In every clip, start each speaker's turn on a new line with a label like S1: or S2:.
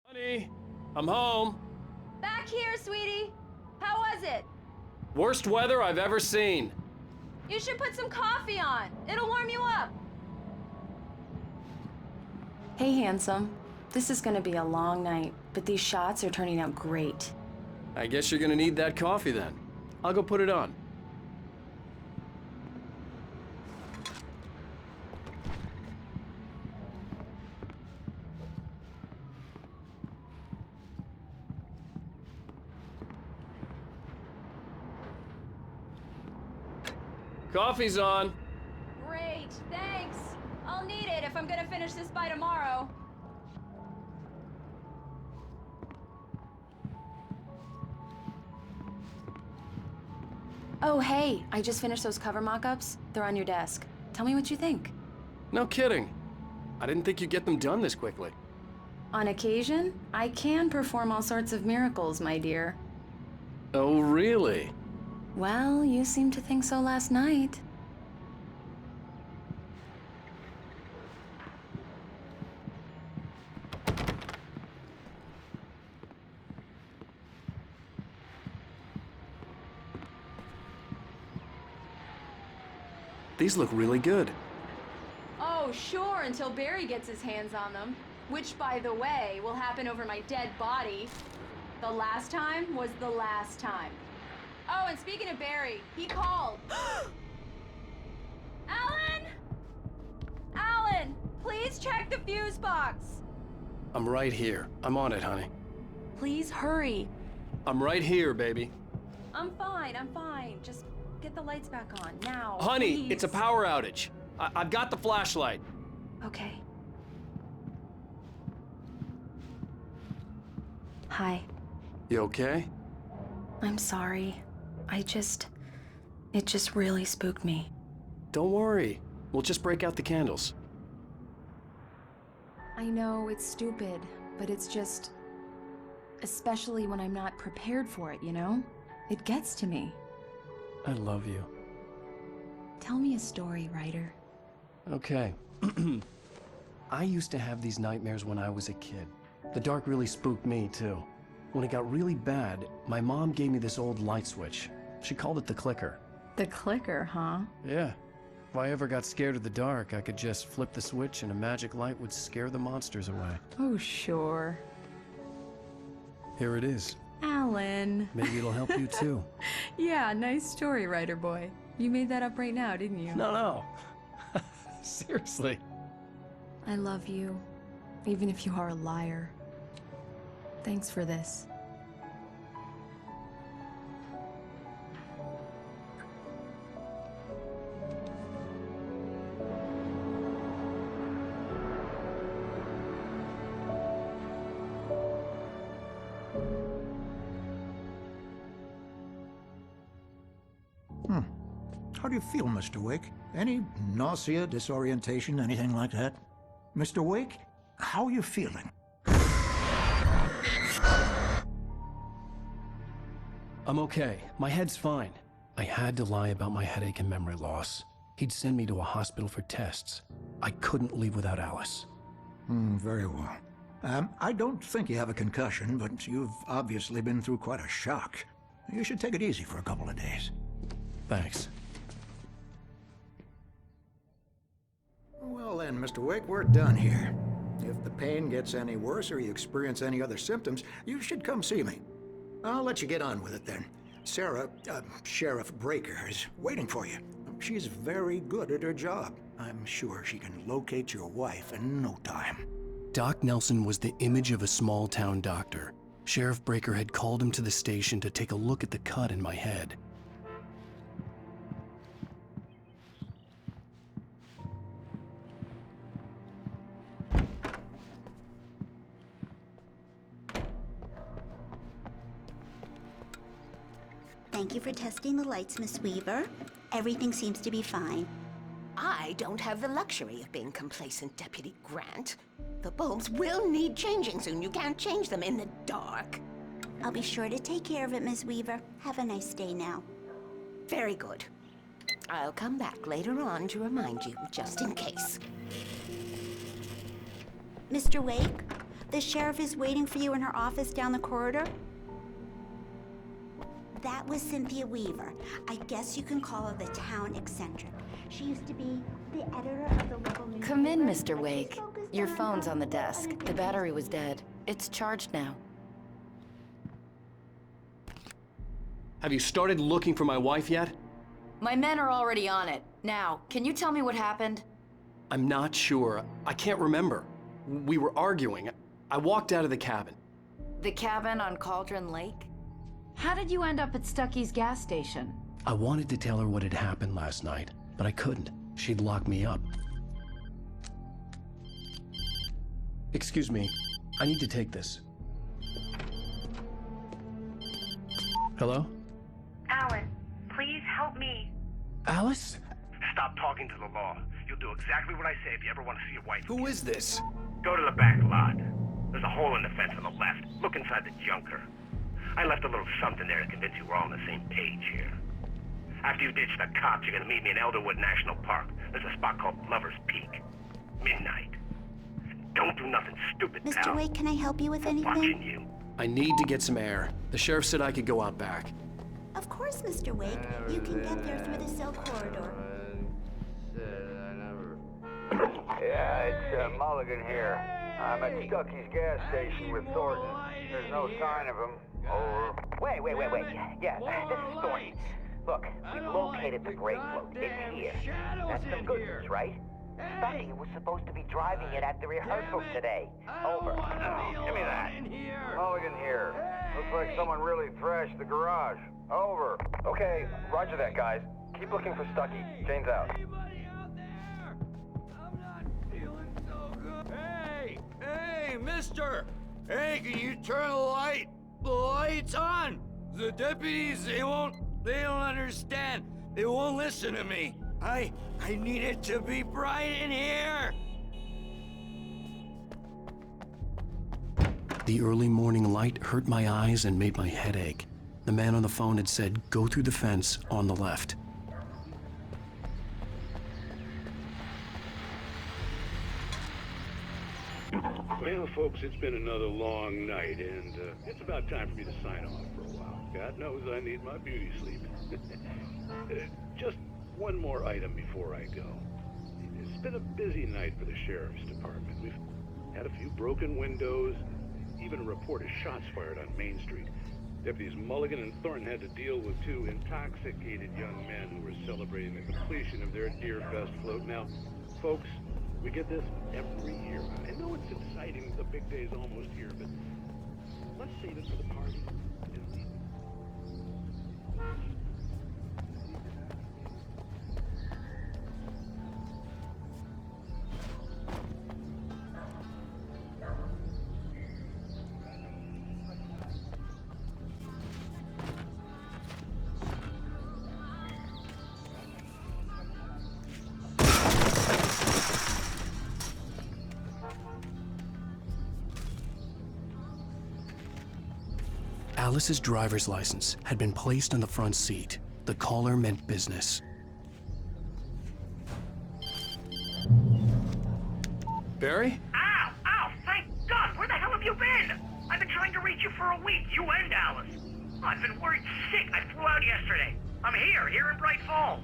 S1: Honey, I'm home.
S2: Back here, sweetie. How was it?
S1: Worst weather I've ever seen.
S2: You should put some coffee on. It'll warm you up. Hey, handsome. This is gonna be a long night, but these shots are turning out great.
S1: I guess you're gonna need that coffee then. I'll go put it on. Coffee's on.
S2: Great, thanks. I'll need it if I'm gonna finish this by tomorrow. Oh, hey, I just finished those cover mock-ups. They're on your desk. Tell me what you think.
S1: No kidding. I didn't think you'd get them done this quickly.
S2: On occasion, I can perform all sorts of miracles, my dear.
S1: Oh, really?
S2: Well, you seemed to think so last night.
S1: These look really good.
S2: Oh, sure, until Barry gets his hands on them. Which, by the way, will happen over my dead body. The last time was the last time. Oh, and speaking of Barry, he called. Alan! Alan, please check the fuse box.
S1: I'm right here. I'm on it, honey.
S2: Please hurry.
S1: I'm right here, baby.
S2: I'm fine, I'm fine. Just get the lights back on, now.
S1: Honey,
S2: please.
S1: it's a power outage. I've got the flashlight.
S2: Okay. Hi.
S1: You okay?
S2: I'm sorry. It just really spooked me.
S1: Don't worry. We'll just break out the candles.
S2: I know it's stupid, but it's just... especially when I'm not prepared for it, you know? It gets to me.
S1: I love you.
S2: Tell me a story, writer.
S1: Okay. I used to have these nightmares when I was a kid. The dark really spooked me, too. When it got really bad, my mom gave me this old light switch. She called it the clicker.
S2: The clicker, huh?
S1: Yeah. If I ever got scared of the dark, I could just flip the switch and a magic light would scare the monsters away.
S2: Oh, sure.
S1: Here it is.
S2: Alan.
S1: Maybe it'll help you, too.
S2: Yeah, nice story, writer boy. You made that up right now, didn't you?
S1: No. Seriously.
S2: I love you, even if you are a liar. Thanks for this.
S3: How do you feel, Mr. Wake? Any nausea, disorientation, anything like that? Mr. Wake, how are you feeling?
S1: I'm okay. My head's fine. I had to lie about my headache and memory loss. He'd send me to a hospital for tests. I couldn't leave without Alice.
S3: Very well. I don't think you have a concussion, but you've obviously been through quite a shock. You should take it easy for a couple of days.
S1: Thanks.
S3: Well then, Mr. Wake, we're done here. If the pain gets any worse or you experience any other symptoms, you should come see me. I'll let you get on with it then. Sarah, Sheriff Breaker, is waiting for you. She's very good at her job. I'm sure she can locate your wife in no time.
S1: Doc Nelson was the image of a small-town doctor. Sheriff Breaker had called him to the station to take a look at the cut in my head.
S4: Thank you for testing the lights, Miss Weaver. Everything seems to be fine.
S5: I don't have the luxury of being complacent, Deputy Grant. The bulbs will need changing soon. You can't change them in the dark.
S4: I'll be sure to take care of it, Ms. Weaver. Have a nice day now.
S5: Very good. I'll come back later on to remind you, just in case.
S4: Mr. Wake, the sheriff is waiting for you in her office down the corridor. That was Cynthia Weaver. I guess you can call her the town eccentric. She used to be the editor of the local newspaper.
S6: Come in, Mr.
S4: but
S6: Wake.
S4: she's focused
S6: Your
S4: on
S6: phone's on the
S4: politics
S6: desk.
S4: and
S6: The battery was dead. It's charged now.
S1: Have you started looking for my wife yet?
S6: My men are already on it. Now, can you tell me what happened?
S1: I'm not sure. I can't remember. We were arguing. I walked out of the cabin.
S6: The cabin on Cauldron Lake? How did you end up at Stucky's gas station?
S1: I wanted to tell her what had happened last night, but I couldn't. She'd lock me up. Excuse me. I need to take this. Hello?
S7: Alan, please help me.
S1: Alice?
S8: Stop talking to the law. You'll do exactly what I say if you ever want to see your wife.
S1: Who is this?
S8: Go to the back lot. There's a hole in the fence on the left. Look inside the junker. I left a little something there to convince you we're all on the same page here. After you ditch the cops, you're gonna meet me in Elderwood National Park. There's a spot called Lover's Peak. Midnight. Don't do nothing stupid,
S4: Mr.
S8: pal.
S4: Wake, can I help you with
S8: I'm watching
S4: anything?
S8: you.
S1: I need to get some air. The sheriff said I could go out back.
S4: Of course, Mr. Wake. You can get there through the cell corridor.
S9: Yeah, it's Mulligan here. I'm at Stucky's gas station with Thornton. There's no sign of him. Over.
S10: Wait. Yeah, this is Thornton. Look, we've located the grave float. It's here. That's some good news, right? Stucky was supposed to be driving it at the rehearsal today. Over.
S9: Give me that. Mulligan here. Looks like someone really thrashed the garage. Over.
S10: Okay, roger that, guys. Keep looking for Stucky. Jane's out.
S11: Hey, mister! Hey, can you turn the lights on? The deputies, they don't understand. They won't listen to me. I need it to be bright in here.
S1: The early morning light hurt my eyes and made my head ache. The man on the phone had said, go through the fence on the left.
S12: Well, folks, it's been another long night, and it's about time for me to sign off for a while. God knows I need my beauty sleep. Just one more item before I go. It's been a busy night for the sheriff's department. We've had a few broken windows, even a report of shots fired on Main Street. Deputies Mulligan and Thornton had to deal with two intoxicated young men who were celebrating the completion of their Deer Fest float. Now, folks, we get this every year. I know it's exciting, the big day's almost here, but let's save it for the party.
S1: Alice's driver's license had been placed on the front seat. The caller meant business. Barry?
S8: Ow! Thank God! Where the hell have you been? I've been trying to reach you for a week, you and Alice. I've been worried sick. I flew out yesterday. I'm here in Braight-Fals.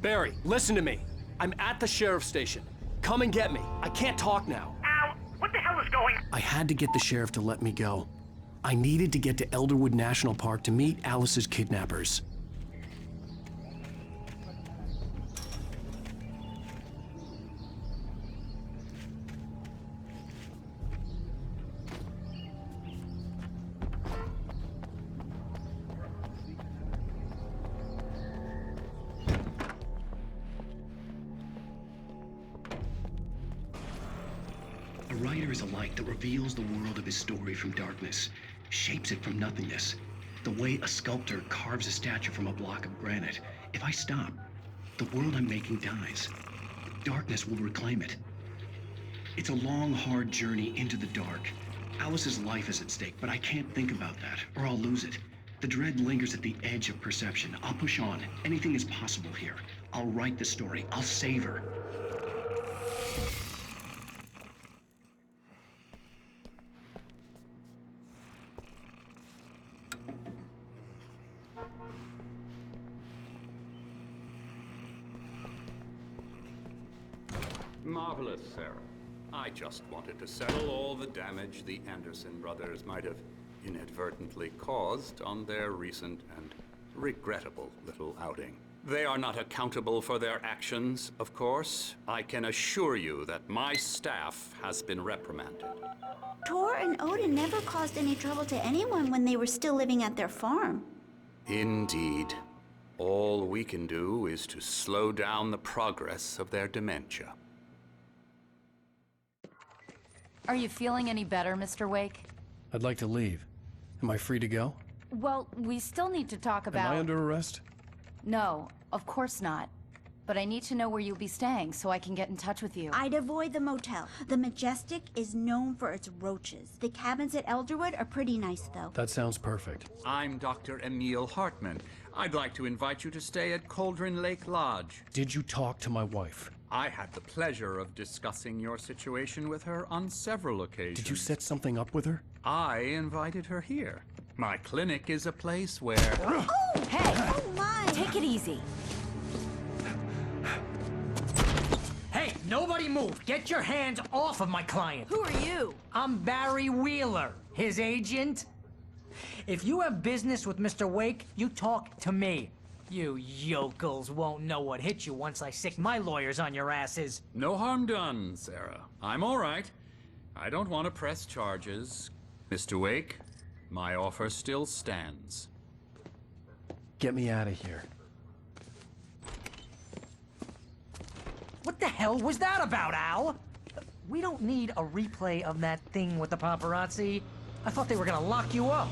S1: Barry, listen to me. I'm at the sheriff's station. Come and get me. I can't talk now.
S8: Ow! What the hell is going on?
S1: I had to get the sheriff to let me go. I needed to get to Elderwood National Park to meet Alice's kidnappers. A writer is a light that reveals the world of his story from darkness, shapes it from nothingness. The way a sculptor carves a statue from a block of granite. If I stop, the world I'm making dies. Darkness will reclaim it. It's a long, hard journey into the dark. Alice's life is at stake, but I can't think about that, or I'll lose it. The dread lingers at the edge of perception. I'll push on. Anything is possible here. I'll write the story. I'll save her.
S13: Marvelous, Sarah. I just wanted to settle all the damage the Anderson brothers might have inadvertently caused on their recent and regrettable little outing. They are not accountable for their actions, of course. I can assure you that my staff has been reprimanded.
S4: Tor and Odin never caused any trouble to anyone when they were still living at their farm.
S13: Indeed. All we can do is to slow down the progress of their dementia.
S6: Are you feeling any better, Mr. Wake?
S1: I'd like to leave. Am I free to go?
S6: Well, we still need to talk about...
S1: Am I under arrest?
S6: No, of course not. But I need to know where you'll be staying so I can get in touch with you.
S4: I'd avoid the motel. The Majestic is known for its roaches. The cabins at Elderwood are pretty nice, though.
S1: That sounds perfect.
S13: I'm Dr. Emil Hartman. I'd like to invite you to stay at Cauldron Lake Lodge.
S1: Did you talk to my wife?
S13: I had the pleasure of discussing your situation with her on several occasions.
S1: Did you set something up with her?
S13: I invited her here. My clinic is a place where...
S4: Oh!
S6: Hey!
S4: Oh, my!
S6: Take it easy.
S14: Hey, nobody move! Get your hands off of my client!
S6: Who are you?
S14: I'm Barry Wheeler, his agent. If you have business with Mr. Wake, you talk to me. You yokels won't know what hit you once I sick my lawyers on your asses.
S13: No harm done, Sarah. I'm all right. I don't want to press charges. Mr. Wake, my offer still stands.
S1: Get me out of here.
S14: What the hell was that about, Al? We don't need a replay of that thing with the paparazzi. I thought they were gonna lock you up.